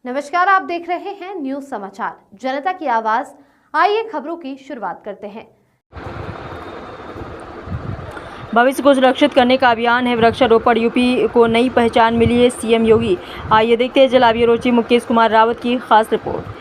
नमस्कार, आप देख रहे हैं न्यूज समाचार जनता की आवाज। आइए खबरों की शुरुआत करते हैं। भविष्य को सुरक्षित करने का अभियान है वृक्षारोपण। यूपी को नई पहचान मिली है, सीएम योगी। आइए देखते हैं जल अभियोजी मुकेश कुमार रावत की खास रिपोर्ट।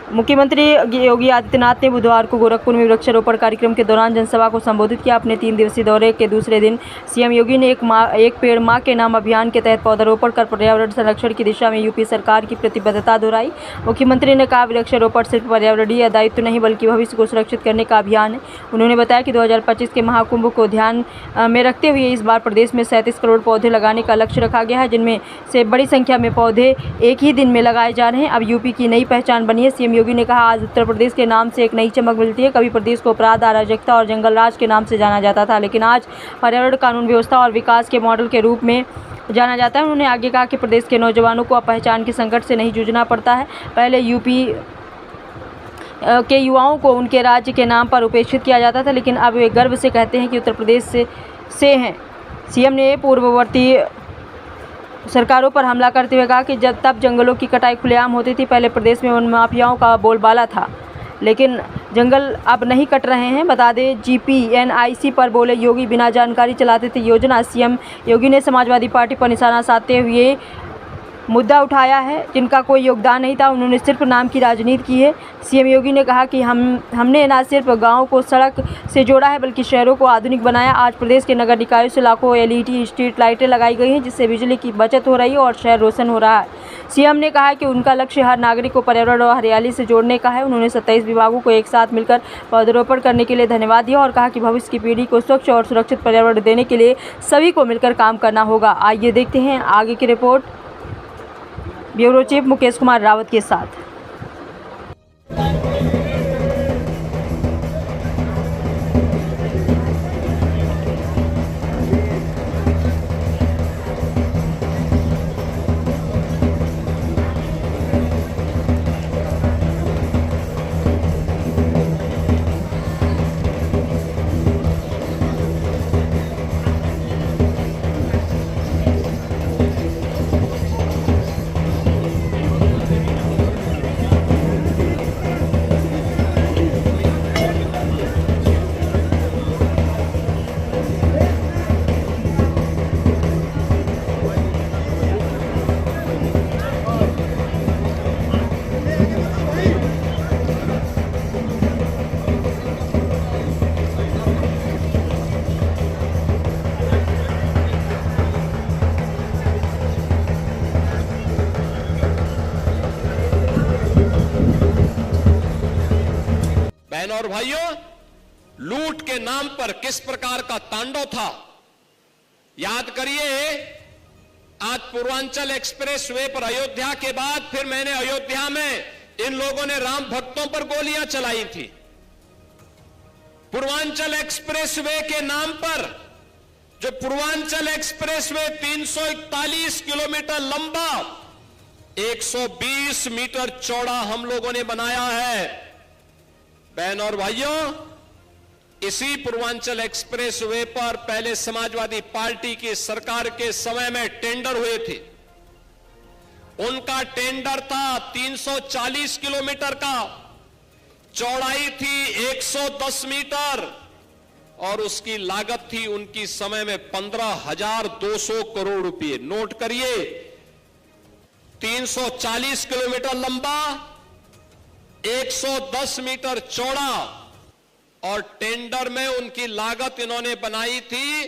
मुख्यमंत्री योगी आदित्यनाथ ने बुधवार को गोरखपुर में वृक्षारोपण कार्यक्रम के दौरान जनसभा को संबोधित किया। अपने 3 दिवसीय दौरे के दूसरे दिन सीएम योगी ने एक पेड़ मां के नाम अभियान के तहत पौधारोपण कर पर्यावरण संरक्षण की दिशा में यूपी सरकार की प्रतिबद्धता दोहराई। मुख्यमंत्री ने कहा, वृक्षारोपण सिर्फ पर्यावरणीय दायित्व नहीं बल्कि भविष्य को सुरक्षित करने का अभियान है। उन्होंने बताया कि 2025 के महाकुंभ को ध्यान में रखते हुए इस बार प्रदेश में 37 करोड़ पौधे लगाने का लक्ष्य रखा गया है, जिनमें से बड़ी संख्या में पौधे एक ही दिन में लगाए जा रहे हैं। अब यूपी की नई पहचान बनी है। सीएम योगी ने कहा, आज उत्तर प्रदेश के नाम से एक नई चमक मिलती है। कभी प्रदेश को अपराध, अराजकता और जंगल राज के नाम से जाना जाता था, लेकिन आज पर्यावरण, कानून व्यवस्था और विकास के मॉडल के रूप में जाना जाता है। उन्होंने आगे कहा कि प्रदेश के नौजवानों को अब पहचान के संकट से नहीं जूझना पड़ता है। पहले यूपी के युवाओं को उनके राज्य के नाम पर उपेक्षित किया जाता था, लेकिन अब वे गर्व से कहते हैं कि उत्तर प्रदेश से हैं। सीएम ने पूर्ववर्ती सरकारों पर हमला करते हुए कहा कि तब जंगलों की कटाई खुलेआम होती थी। पहले प्रदेश में वन माफियाओं का बोलबाला था, लेकिन जंगल अब नहीं कट रहे हैं। बता दें, जीपीएनआईसी पर बोले योगी बिना जानकारी चलाते थे योजना। सीएम योगी ने समाजवादी पार्टी पर निशाना साधते हुए मुद्दा उठाया है, जिनका कोई योगदान नहीं था। उन्होंने सिर्फ नाम की राजनीति की है। सीएम योगी ने कहा कि हमने न सिर्फ गाँव को सड़क से जोड़ा है बल्कि शहरों को आधुनिक बनाया। आज प्रदेश के नगर निकायों से लाखों एलईडी स्ट्रीट लाइटें लगाई गई हैं, जिससे बिजली की बचत हो रही है और शहर रोशन हो रहा है। सीएम ने कहा कि उनका लक्ष्य हर नागरिक को पर्यावरण और हरियाली से जोड़ने का है। उन्होंने 27 विभागों को एक साथ मिलकर पौधारोपण करने के लिए धन्यवाद दिया और कहा कि भविष्य की पीढ़ी को स्वच्छ और सुरक्षित पर्यावरण देने के लिए सभी को मिलकर काम करना होगा। आइए देखते हैं आगे की report bureau chief Mukesh Kumar Rawat के साथ। बहनों और भाइयों, लूट के नाम पर किस प्रकार का तांडव था याद करिए। आज पूर्वांचल एक्सप्रेस वे पर अयोध्या के बाद फिर मैंने अयोध्या में इन लोगों ने राम भक्तों पर गोलियां चलाई थी। पूर्वांचल एक्सप्रेस वे के नाम पर जो पूर्वांचल एक्सप्रेस वे 341 किलोमीटर लंबा, 120 मीटर चौड़ा हम लोगों ने बनाया है। बहनों और भाइयों, इसी पूर्वांचल एक्सप्रेस वे पर पहले समाजवादी पार्टी की सरकार के समय में टेंडर हुए थे। उनका टेंडर था 340 किलोमीटर का, चौड़ाई थी 110 मीटर और उसकी लागत थी उनकी समय में 15,200 करोड़ रुपए। नोट करिए, 340 किलोमीटर लंबा, 110 मीटर चौड़ा और टेंडर में उनकी लागत इन्होंने बनाई थी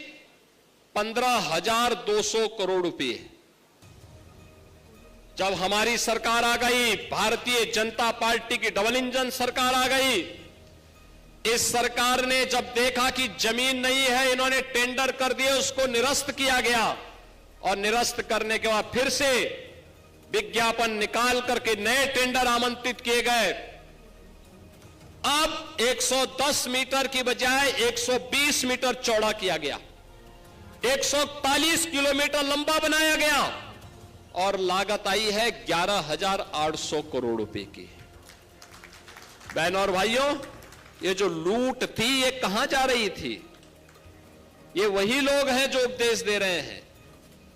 15,200 करोड़ रुपए। जब हमारी सरकार आ गई, भारतीय जनता पार्टी की डबल इंजन सरकार आ गई, इस सरकार ने जब देखा कि जमीन नहीं है, इन्होंने टेंडर कर दिए, उसको निरस्त किया गया और निरस्त करने के बाद फिर से विज्ञापन निकाल करके नए टेंडर आमंत्रित किए गए। अब 110 मीटर की बजाय 120 मीटर चौड़ा किया गया, 141 किलोमीटर लंबा बनाया गया और लागत आई है 11,800 करोड़ रुपए की। बहनों और भाइयों, ये जो लूट थी ये कहां जा रही थी? ये वही लोग हैं जो उपदेश दे रहे हैं।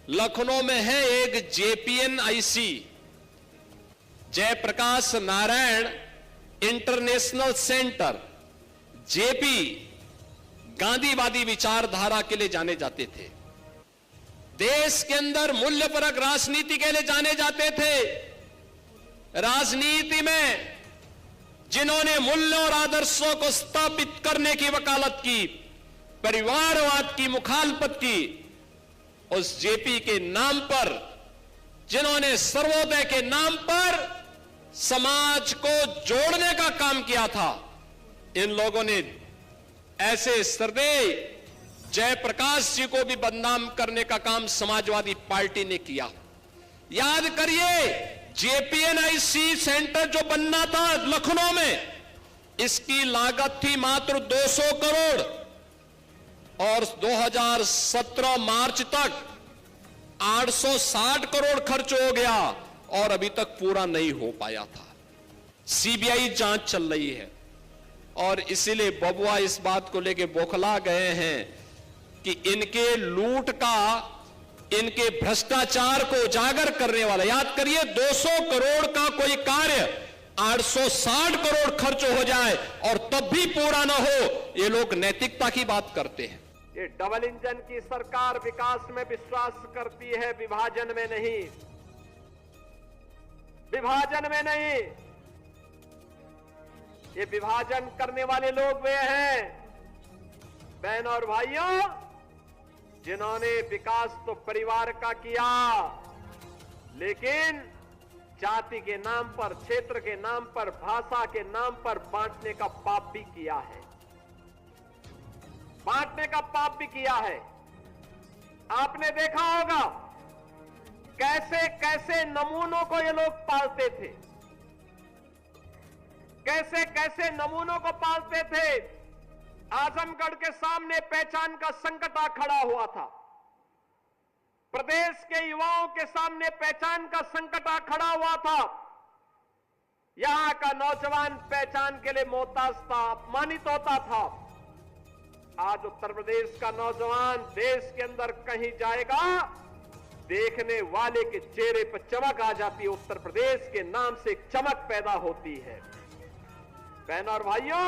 लखनऊ में है एक JPNIC, Jayaprakash Narayan international centre JP गांधीवादी विचारधारा के लिए जाने जाते थे। देश के अंदर मूल्यपरक राजनीति के लिए जाने जाते थे। राजनीति में जिन्होंने मूल्यों और आदर्शों को स्थापित करने की वकालत की, परिवारवाद की मुखालफत की, उस जेपी के नाम पर, जिन्होंने सर्वोदय के नाम पर समाज को जोड़ने का काम किया था, इन लोगों ने ऐसे सरदेय जयप्रकाश जी को भी बदनाम करने का काम समाजवादी पार्टी ने किया। याद करिए, जेपीएनआईसी सेंटर जो बनना था लखनऊ में, इसकी लागत थी मात्र 200 करोड़ और 2017 मार्च तक 860 करोड़ खर्च हो गया और अभी तक पूरा नहीं हो पाया था। सीबीआई जांच चल रही है और इसीलिए बबुआ इस बात को लेके बौखला गए हैं कि इनके लूट का, इनके भ्रष्टाचार को उजागर करने वाला, याद करिए 200 करोड़ का कोई कार्य 860 करोड़ खर्च हो जाए और तब भी पूरा ना हो, ये लोग नैतिकता की बात करते हैं। ये डबल इंजन की सरकार विकास में विश्वास करती है, विभाजन में नहीं। विभाजन में नहीं। ये विभाजन करने वाले लोग वे हैं, बहन और भाइयों, जिन्होंने विकास तो परिवार का किया, लेकिन जाति के नाम पर, क्षेत्र के नाम पर, भाषा के नाम पर बांटने का पाप भी किया है। बांटने का पाप भी किया है। आपने देखा होगा कैसे कैसे नमूनों को ये लोग पालते थे, कैसे कैसे नमूनों को पालते थे। आजमगढ़ के सामने पहचान का संकट आ खड़ा हुआ था। प्रदेश के युवाओं के सामने पहचान का संकट आ खड़ा हुआ था। यहां का नौजवान पहचान के लिए मोहताज था, अपमानित होता था। आज उत्तर प्रदेश का नौजवान देश के अंदर कहीं जाएगा, देखने वाले के चेहरे पर चमक आ जाती है। उत्तर प्रदेश के नाम से एक चमक पैदा होती है। बहन और भाइयों,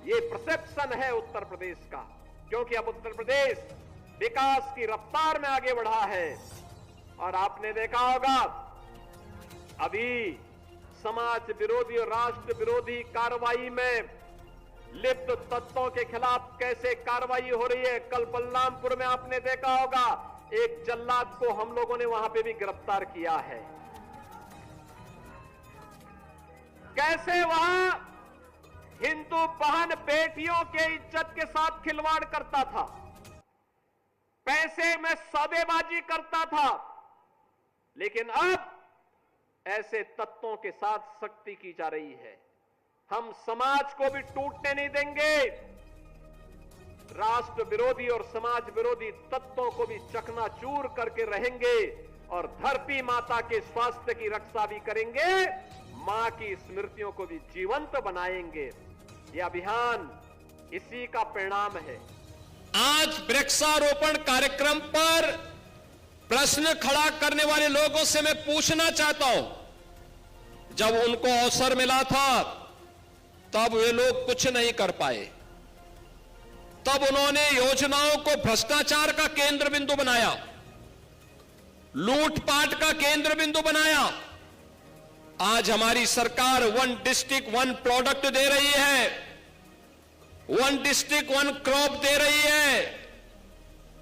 ये परसेप्शन है उत्तर प्रदेश का, क्योंकि अब उत्तर प्रदेश विकास की रफ्तार में आगे बढ़ा है। और आपने देखा होगा अभी समाज विरोधी और राष्ट्र विरोधी कार्रवाई में लिप्त तत्वों के खिलाफ कैसे कार्रवाई हो रही है। कल बलरामपुर में आपने देखा होगा एक जल्लाद को हम लोगों ने वहां पे भी गिरफ्तार किया है। कैसे वहां हिंदू बहन बेटियों के इज्जत के साथ खिलवाड़ करता था, पैसे में सौदेबाजी करता था, लेकिन अब ऐसे तत्वों के साथ सख्ती की जा रही है। हम समाज को भी टूटने नहीं देंगे। राष्ट्र विरोधी और समाज विरोधी तत्वों को भी चकनाचूर करके रहेंगे और धरती माता के स्वास्थ्य की रक्षा भी करेंगे, मां की स्मृतियों को भी जीवंत बनाएंगे। यह अभियान इसी का परिणाम है। आज वृक्षारोपण कार्यक्रम पर प्रश्न खड़ा करने वाले लोगों से मैं पूछना चाहता हूं, जब उनको अवसर मिला था तब वे लोग कुछ नहीं कर पाए। तब उन्होंने योजनाओं को भ्रष्टाचार का केंद्र बिंदु बनाया, लूटपाट का केंद्र बिंदु बनाया। आज हमारी सरकार 1 डिस्ट्रिक्ट 1 प्रोडक्ट दे रही है, 1 डिस्ट्रिक्ट 1 क्रॉप दे रही है।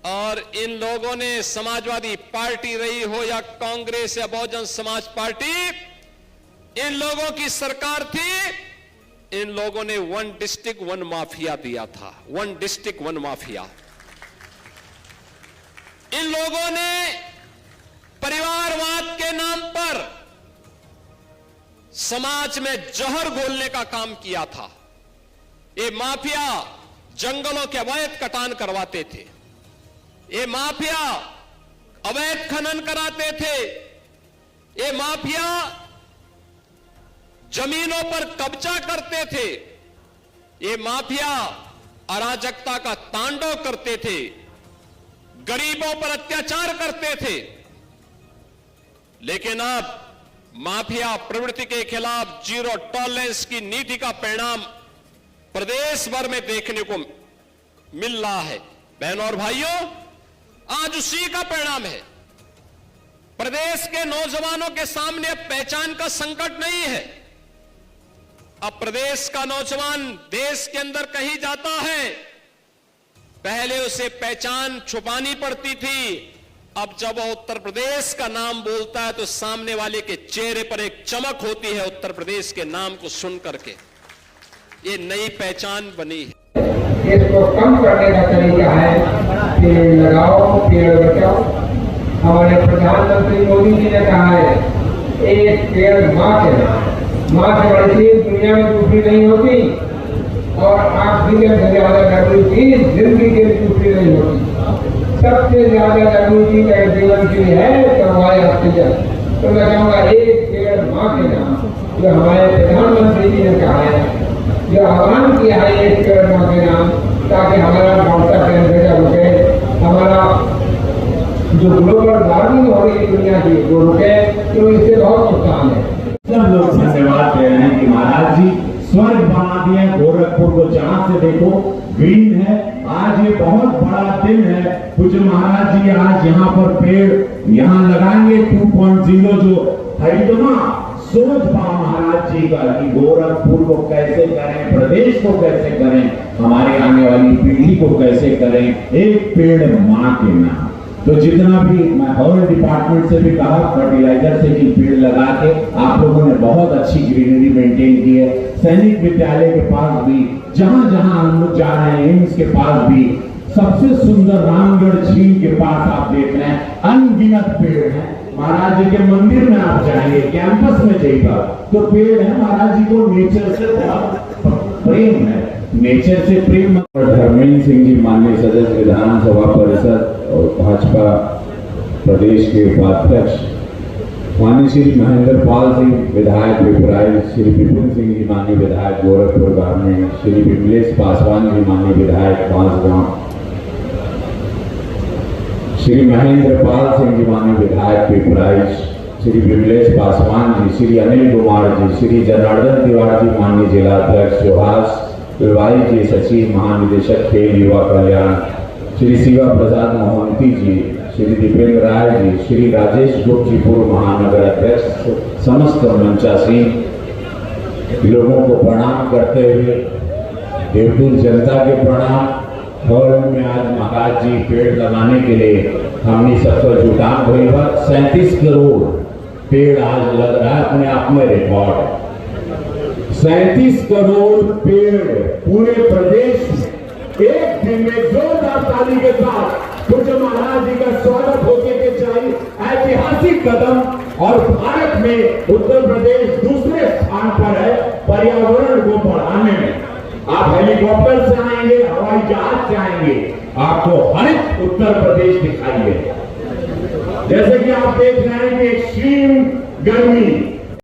और इन लोगों ने, समाजवादी पार्टी रही हो या कांग्रेस या बहुजन समाज पार्टी, इन लोगों की सरकार थी, इन लोगों ने 1 डिस्ट्रिक्ट 1 माफिया दिया था। 1 डिस्ट्रिक्ट 1 माफिया। इन लोगों ने परिवारवाद के नाम पर समाज में जहर घोलने का काम किया था। ये माफिया जंगलों के अवैध कटान करवाते थे, ये माफिया अवैध खनन कराते थे, ये माफिया जमीनों पर कब्जा करते थे, ये माफिया अराजकता का तांडव करते थे, गरीबों पर अत्याचार करते थे। लेकिन अब माफिया प्रवृत्ति के खिलाफ जीरो टॉलरेंस की नीति का परिणाम प्रदेश भर में देखने को मिल रहा है। बहनों और भाइयों, आज उसी का परिणाम है। प्रदेश के नौजवानों के सामने अब पहचान का संकट नहीं है। अब प्रदेश का नौजवान देश के अंदर कहीं जाता है, पहले उसे पहचान छुपानी पड़ती थी। अब जब वो उत्तर प्रदेश का नाम बोलता है तो सामने वाले के चेहरे पर एक चमक होती है उत्तर प्रदेश के नाम को सुन करके। ये नई पहचान बनी है। इसको कम करने का तरीका है पेड़ लगाओ, पेड़ बचाओ। हमारे प्रधानमंत्री मोदी जी ने कहा है, एक पेड़ माँ के नाम। माँ से बड़ी चीज दुनिया में दूसरी नहीं होती, और ऑक्सीजन से ज्यादा जरूरी चीज जिंदगी के लिए दूसरी नहीं होती। सबसे ज्यादा जरूरी चीज अगर जीवन के लिए है तो हमारे ऑक्सीजन। तो मैं कहूँगा एक पेड़ माँ के नाम, जो हमारे प्रधानमंत्री जी ने कहा है, जो आह्वान किया है एक पेड़ माँ के नाम, ताकि हमारा बढ़ता टेम्परेचर रुके, हमारा जो ग्लोबल वार्मिंग हो रही है दुनिया की वो रुके। तो इससे बहुत नुकसान है। सब लोग धन्यवाद दे रहे हैं कि महाराज जी स्वर्ग बना दिया गोरखपुर को, जहां से देखो ग्रीन है। आज ये बहुत बड़ा दिन है। पूज्य महाराज जी आज यहाँ पर पेड़ यहाँ लगाएंगे 2.0, जो हरितमा सोच पा महाराज जी का कि गोरखपुर को कैसे करें, प्रदेश को कैसे करें, हमारे आने वाली पीढ़ी को कैसे करें, एक पेड़ माँ के नाम। तो जितना भी मैं हर डिपार्टमेंट से भी कहा, फर्टिलाइजर से भी पेड़ लगा के आप लोगों ने बहुत अच्छी ग्रीनरी मेंटेन की है। सैनिक विद्यालय के पास भी, जहां जहां हम लोग जा रहे हैं, एम्स के पास भी, सबसे सुंदर रामगढ़ झील के पास आप देख रहे हैं अनगिनत पेड़ हैं। महाराज जी के मंदिर में आप जाएंगे, कैंपस में जाइएगा तो पेड़ है। महाराज जी को नेचर से बहुत प्रेम है, नेचर से प्रेम। धर्मेंद्र सिंह जी माननीय सदस्य विधानसभा परिषद और भाजपा प्रदेश के उपाध्यक्ष, माननीय श्री महेंद्र पाल सिंह विधायक पिपराइच, श्री विपिन सिंह जी माननीय विधायक गोरखपुर ग्रामीण, श्री विमलेश पासवान जी माननीय विधायक बांसगांव, श्री महेंद्र पाल सिंह जी माननीय विधायक पिपराइच, श्री विमलेश पासवान जी, श्री अनिल कुमार जी, श्री जनार्दन तिवारी जी माननीय जिला अध्यक्ष, सुहास विवाही जी सचिव महानिदेशक खेल युवा कल्याण, श्री शिवा प्रसाद मोहंती जी, श्री दीपेंद्र राय जी, श्री राजेश गुप्त जी पूर्व महानगर अध्यक्ष, समस्त मंचासीन लोगों को प्रणाम करते हुए देवपुर जनता के प्रणाम। और में आज महाराज जी पेड़ लगाने के लिए हमने सबको जुटान हुई है। 37 करोड़ पेड़ आज लग रहा है, अपने आप में रिकॉर्ड है। 37 करोड़ पेड़ पूरे प्रदेश में एक दिन में जोरदार ताली के साथ पूज्य महाराज जी का स्वागत होके के चाहिए। ऐतिहासिक कदम, और भारत में उत्तर प्रदेश दूसरे स्थान पर है पर्यावरण को बढ़ाने में। आप हेलीकॉप्टर से आएंगे, हवाई जहाज से आएंगे, आपको हरित उत्तर प्रदेश दिखाई देगा। जैसे कि आप देख रहे हैं कि एक्सट्रीम गर्मी